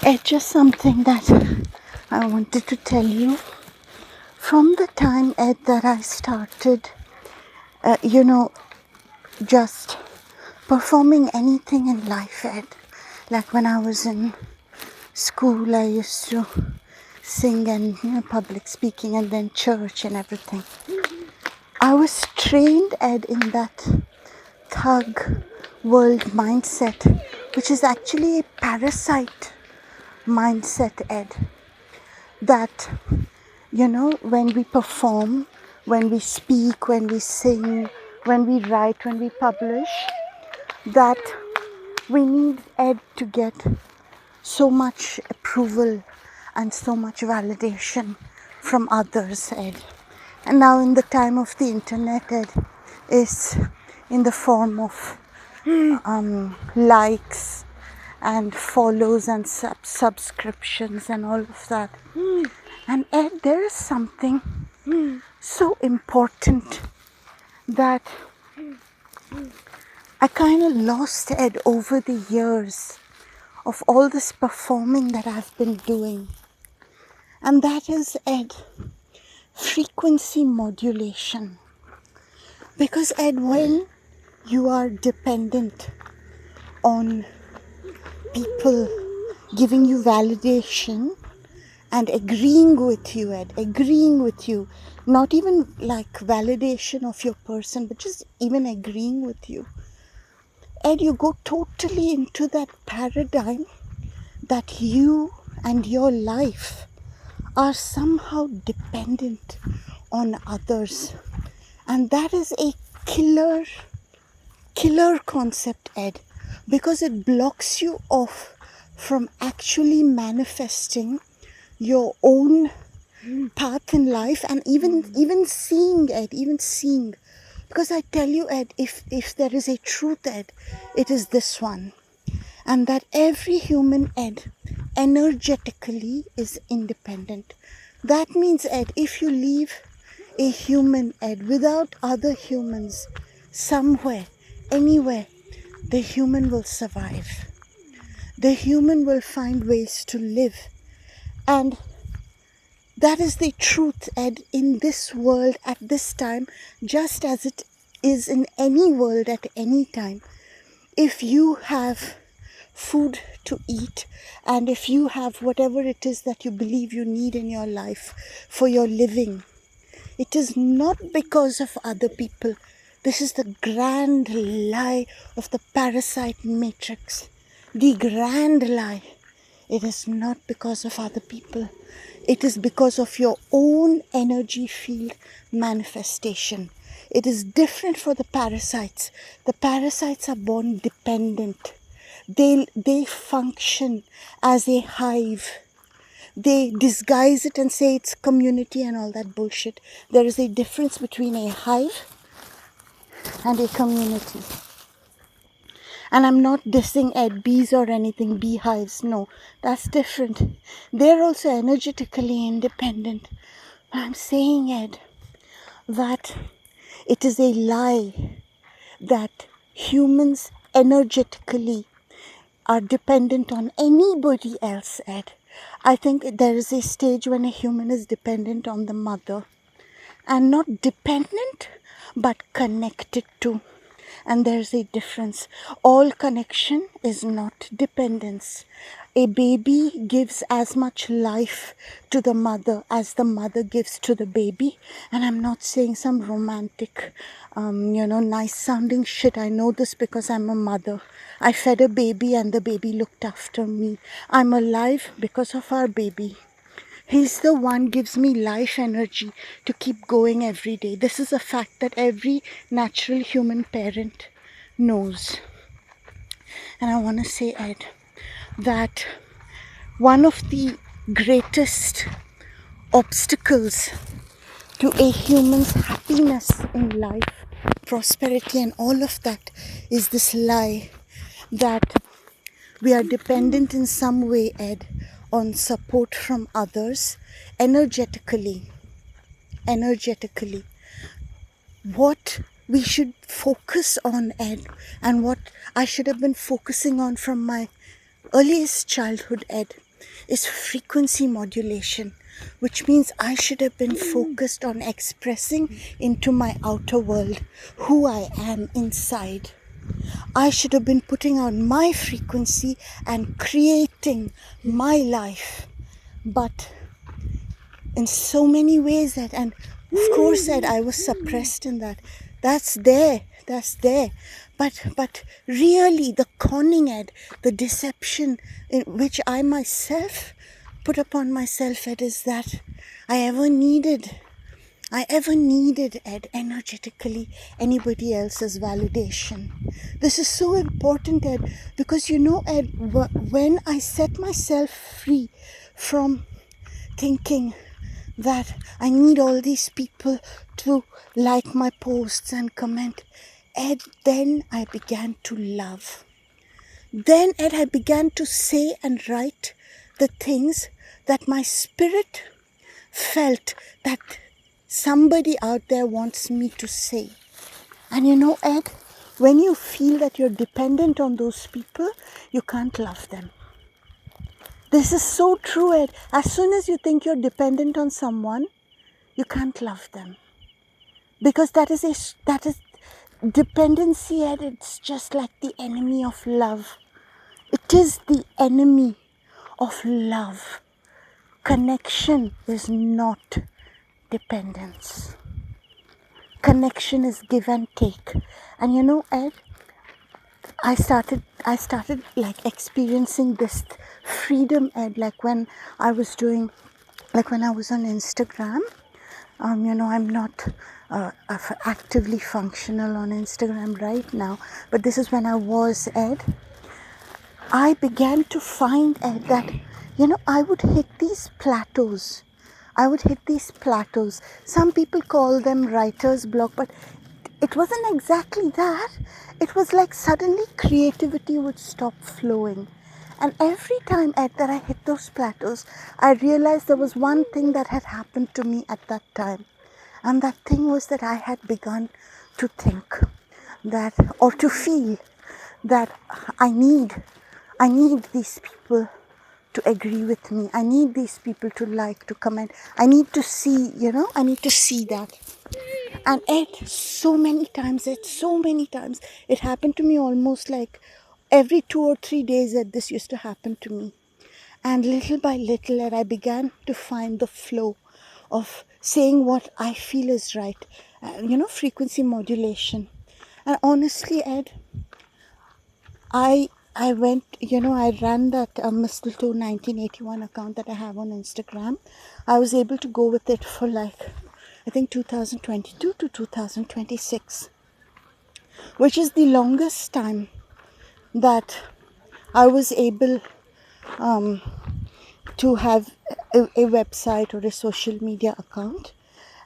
It's just something that I wanted to tell you. From the time, Ed, that I started, just performing anything in life, Ed. Like when I was in school, I used to sing and public speaking, and then church and everything. I was trained, Ed, in that thug world mindset, which is actually a parasite mindset, Ed. That, when we perform, when we speak, when we sing, when we write, when we publish, that we need, Ed, to get so much approval and so much validation from others, Ed. And now in the time of the internet, Ed, is in the form of likes and follows and subscriptions and all of that. And Ed, there is something so important that I kind of lost, Ed, over the years of all this performing that I've been doing. And that is, Ed, frequency modulation. Because, Ed, when you are dependent on people giving you validation and agreeing with you, Ed, agreeing with you, not even like validation of your person, but just even agreeing with you, Ed, you go totally into that paradigm that you and your life are somehow dependent on others. And that is a killer concept, Ed, because it blocks you off from actually manifesting your own path in life, and even seeing, Ed, even seeing. Because I tell you, Ed, if there is a truth, Ed, it is this one. And that every human, Ed, energetically is independent. That means, Ed, if you leave a human, Ed, without other humans, somewhere, anywhere, the human will survive. The human will find ways to live. And that is the truth, Ed, in this world at this time, just as it is in any world at any time. If you have food to eat, and if you have whatever it is that you believe you need in your life for your living, it is not because of other people. This is the grand lie of the parasite matrix. The grand lie. It is not because of other people. It is because of your own energy field manifestation. It is different for the parasites. The parasites are born dependent. They function as a hive. They disguise it and say it's community and all that bullshit. There is a difference between a hive and a community. And I'm not dissing Ed, bees or anything, beehives. No, that's different. They're also energetically independent. But I'm saying, Ed, that it is a lie that humans energetically are dependent on anybody else, Ed. I think there is a stage when a human is dependent on the mother. And not dependent, but connected to. And there's a difference. All connection is not dependence. A baby gives as much life to the mother as the mother gives to the baby. And I'm not saying some romantic, nice sounding shit. I know this because I'm a mother. I fed a baby and the baby looked after me. I'm alive because of our baby. He's the one gives me life energy to keep going every day. This is a fact that every natural human parent knows. And I want to say, Ed, that one of the greatest obstacles to a human's happiness in life, prosperity and all of that is this lie that we are dependent in some way, Ed, on support from others energetically. What we should focus on, Ed, and what I should have been focusing on from my earliest childhood, Ed, is frequency modulation, which means I should have been focused on expressing into my outer world who I am inside. I should have been putting on my frequency and creating my life. But in so many ways and of course that I was suppressed in that. That's there. But really the conning, the deception in which I myself put upon myself, is that I ever needed, energetically anybody else's validation. This is so important, because when I set myself free from thinking that I need all these people to like my posts and comment, then I began to love. Then I began to say and write the things that my spirit felt that somebody out there wants me to say. And when you feel that you're dependent on those people, you can't love them. This is so true, Ed. As soon as you think you're dependent on someone, you can't love them. Because that is dependency, Ed. It's just like the enemy of love. It is the enemy of love. Connection is not dependence. Connection is give and take. And Ed, I started like experiencing this freedom, Ed, like when I was on Instagram. I'm not actively functional on Instagram right now, but this is when I was, Ed. I began to find, Ed, that I would hit these plateaus. Some people call them writer's block, but it wasn't exactly that. It was like suddenly creativity would stop flowing. And every time, Ed, that I hit those plateaus, I realized there was one thing that had happened to me at that time. And that thing was that I had begun to think that, or to feel that I need these people to agree with me. I need these people to like, to comment. I need to see, that. And so many times, it happened to me almost like every 2 or 3 days that this used to happen to me. And little by little, I began to find the flow of saying what I feel is right. Frequency modulation. And honestly, Ed, I went, I ran that Mistletoe 1981 account that I have on Instagram. I was able to go with it for I think 2022 to 2026, which is the longest time that I was able to have a website or a social media account.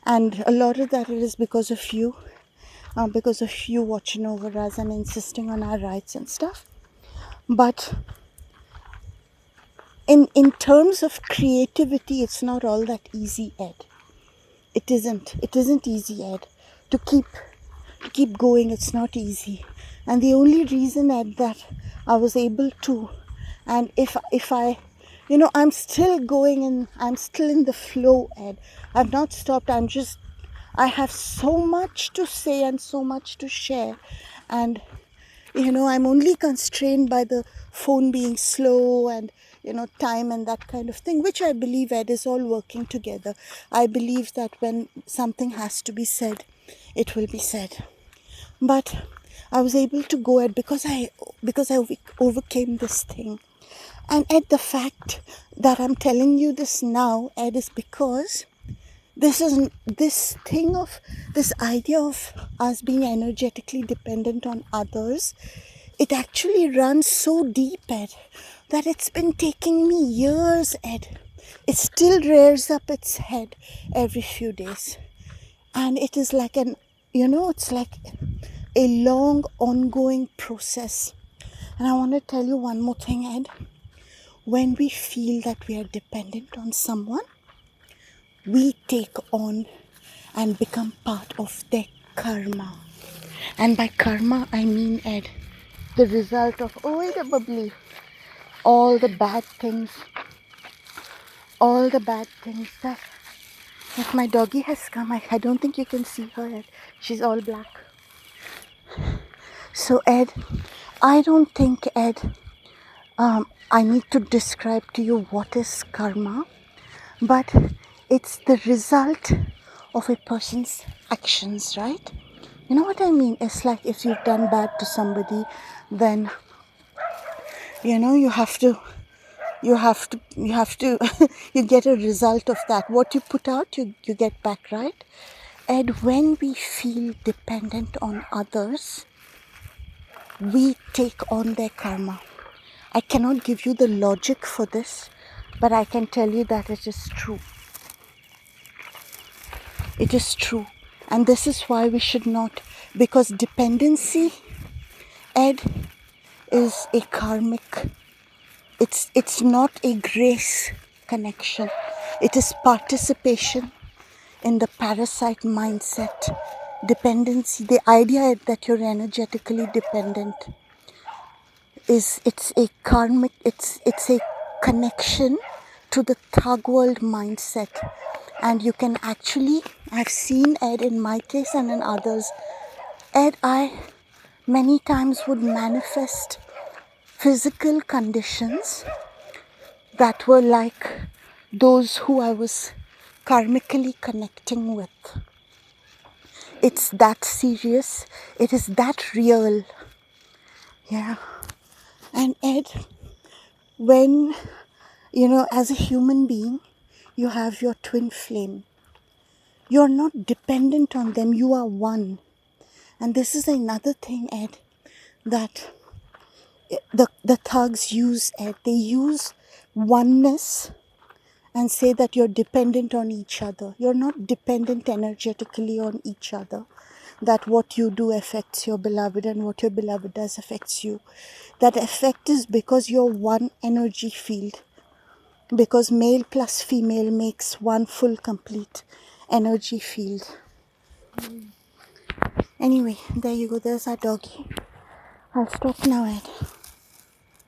And a lot of that is because of you watching over us and insisting on our rights and stuff. But in terms of creativity, it's not all that easy, Ed. It isn't easy, Ed. To keep going, it's not easy. And the only reason, Ed, that I was able to, and if I I'm still going and I'm still in the flow, Ed. I've not stopped. I have so much to say and so much to share. And I'm only constrained by the phone being slow and time and that kind of thing, which I believe, Ed, is all working together. I believe that when something has to be said, it will be said. But I was able to go, Ed, because I overcame this thing. And Ed, the fact that I'm telling you this now, Ed, is because this idea of us being energetically dependent on others, it actually runs so deep, Ed, that it's been taking me years, Ed. It still rears up its head every few days. And it is like it's like a long ongoing process. And I want to tell you one more thing, Ed. When we feel that we are dependent on someone, we take on and become part of their karma. And by karma, I mean, Ed, the result of, the bubbly, all the bad things all the bad things that my doggy has come. I don't think you can see her yet. She's all black. So Ed, I don't think, Ed, I need to describe to you what is karma, but it's the result of a person's actions, right? You know what I mean? It's like if you've done bad to somebody, then you have to you get a result of that. What you put out, you get back, right? And when we feel dependent on others, we take on their karma. I cannot give you the logic for this, but I can tell you that it is true. It is true. And this is why we should not, because dependency, Ed, is a karmic. It's not a grace connection. It is participation in the parasite mindset. Dependency, the idea that you're energetically dependent, it's a karmic, it's a connection to the thug world mindset. And you can actually, I've seen, Ed, in my case and in others, Ed, I many times would manifest physical conditions that were like those who I was karmically connecting with. It's that serious. It is that real. Yeah. And Ed, when, as a human being, you have your twin flame. You're not dependent on them. You are one. And this is another thing, Ed, that the thugs use, Ed. They use oneness and say that you're dependent on each other. You're not dependent energetically on each other. That what you do affects your beloved and what your beloved does affects you. That effect is because you're one energy field. Because male plus female makes one full complete energy field. Anyway, there you go. There's our doggy. I'll stop now, Ed.